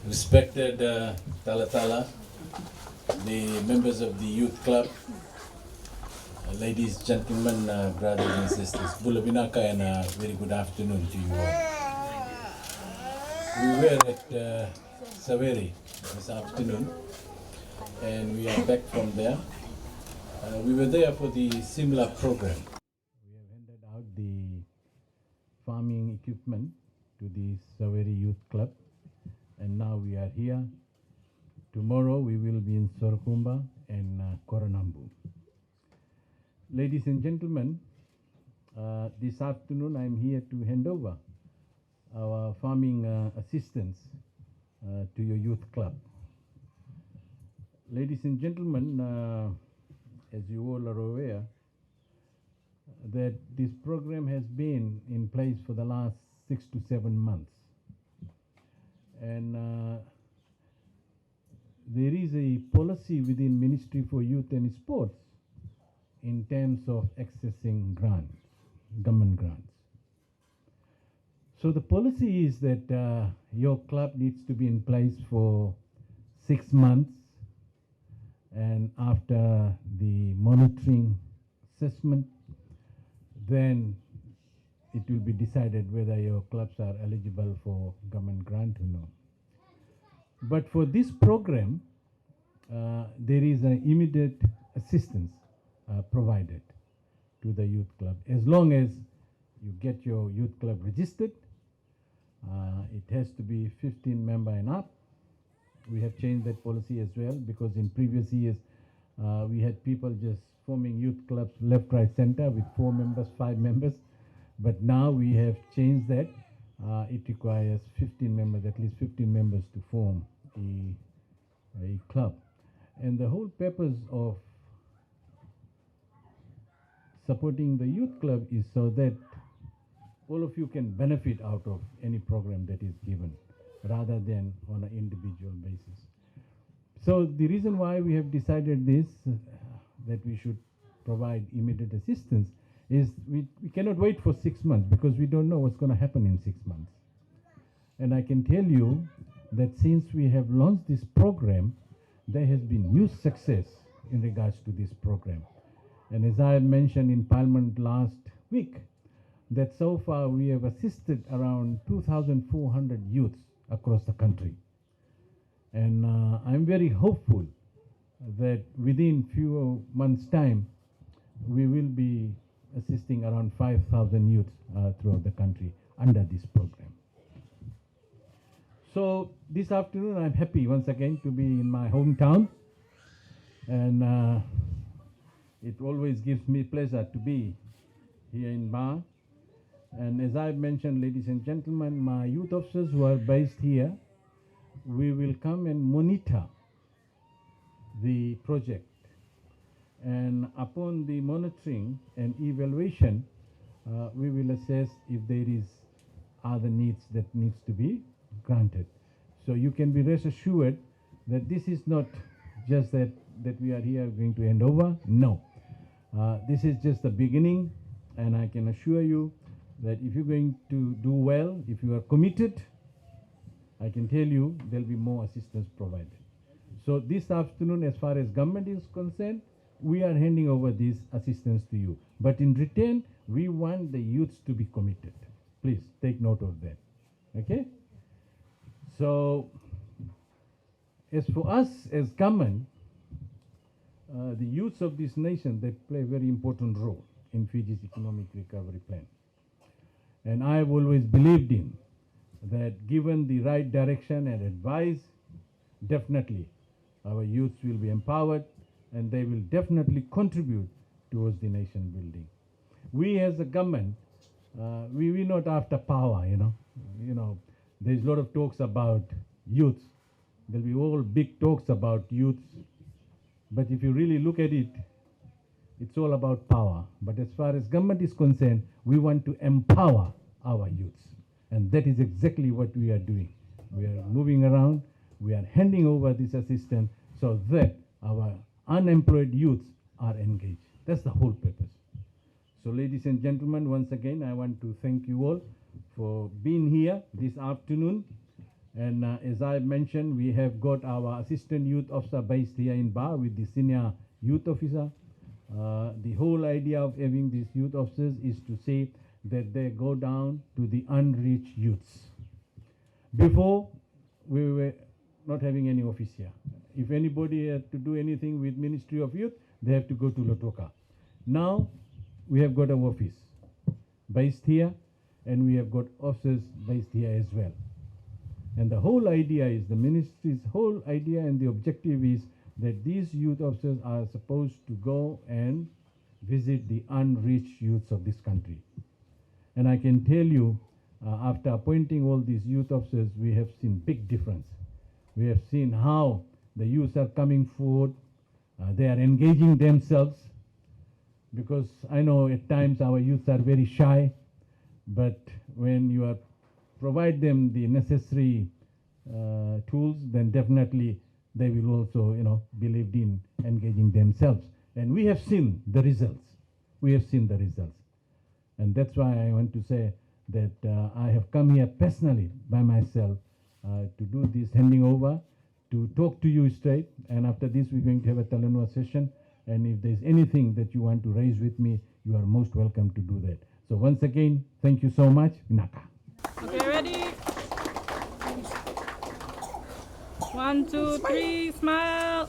Respected Talatala, the members of the youth club, ladies, gentlemen, brothers and sisters, Bulabinaka, and a very good afternoon to you all. We were at Saveri this afternoon, and we are back from there. We were there for the similar program. We have handed out the farming equipment to the Saveri Youth Club, and now we are here. Tomorrow we will be in Sorkumba and Koronambu. Ladies and gentlemen, this afternoon I'm here to hand over our farming assistance to your youth club. Ladies and gentlemen, as you all are aware, that this program has been in place for the last 6 to 7 months. And there is a policy within Ministry for Youth and Sports in terms of accessing grants, government grants. So the policy is that your club needs to be in place for 6 months, and after the monitoring assessment, then it will be decided whether your clubs are eligible for government grant or no. But for this program, there is an immediate assistance provided to the youth club. As long as you get your youth club registered, it has to be 15 member and up. We have changed that policy as well, because in previous years, we had people just forming youth clubs left, right, center with 4 members, 5 members. But now we have changed that. It requires 15 members, at least 15 members to form a club. And the whole purpose of supporting the youth club is so that all of you can benefit out of any program that is given, rather than on an individual basis. So the reason why we have decided this, that we should provide immediate assistance, is we cannot wait for 6 months, because we don't know what's going to happen in 6 months. And I can tell you that since we have launched this program, there has been huge success in regards to this program. And as I mentioned in Parliament last week, that so far we have assisted around 2,400 youths across the country. And I'm very hopeful that within few months' time, we will be assisting around 5,000 youths throughout the country under this program. So this afternoon, I'm happy once again to be in my hometown, and it always gives me pleasure to be here in Ba. And as I mentioned, ladies and gentlemen, my youth officers who are based here, we will come and monitor the project. And upon the monitoring and evaluation, we will assess if there is other needs that needs to be granted. So you can be rest assured that this is not just that we are here going to hand over. No, this is just the beginning, and I can assure you that if you're going to do well, if you are committed, I can tell you there'll be more assistance provided. So this afternoon, as far as government is concerned, we are handing over this assistance to you. But in return, we want the youths to be committed. Please take note of that. Okay? So, as for us as government, the youths of this nation, they play a very important role in Fiji's economic recovery plan. And I've always believed in that given the right direction and advice, definitely our youths will be empowered, and they will definitely contribute towards the nation building. We as a government, we're not after power, you know. There's a lot of talks about youths. There'll be all big talks about youths. But if you really look at it, it's all about power. But as far as government is concerned, we want to empower our youths. And that is exactly what we are doing. We are moving around. We are handing over this assistance so that our unemployed youths are engaged. That's the whole purpose. So ladies and gentlemen, once again, I want to thank you all for being here this afternoon. And as I mentioned, we have got our assistant youth officer based here in Ba with the senior youth officer. The whole idea of having these youth officers is to say that they go down to the unreached youths. Before, we were not having any office here. If anybody had to do anything with Ministry of Youth, they have to go to Lotoka. Now, we have got an office based here, and we have got officers based here as well. And the whole idea is, the ministry's whole idea and the objective is that these youth officers are supposed to go and visit the unreached youths of this country. And I can tell you, after appointing all these youth officers, we have seen big difference. We have seen how the youths are coming forward, they are engaging themselves, because I know at times our youths are very shy, but when you are provide them the necessary tools, then definitely they will also, believe in engaging themselves. And we have seen the results. We have seen the results. And that's why I want to say that I have come here personally by myself to do this handing over, to talk to you straight. And after this, we're going to have a Talanoa session. And if there's anything that you want to raise with me, you are most welcome to do that. So once again, thank you so much. Vinaka. Okay, ready? 1, 2, 3, smile.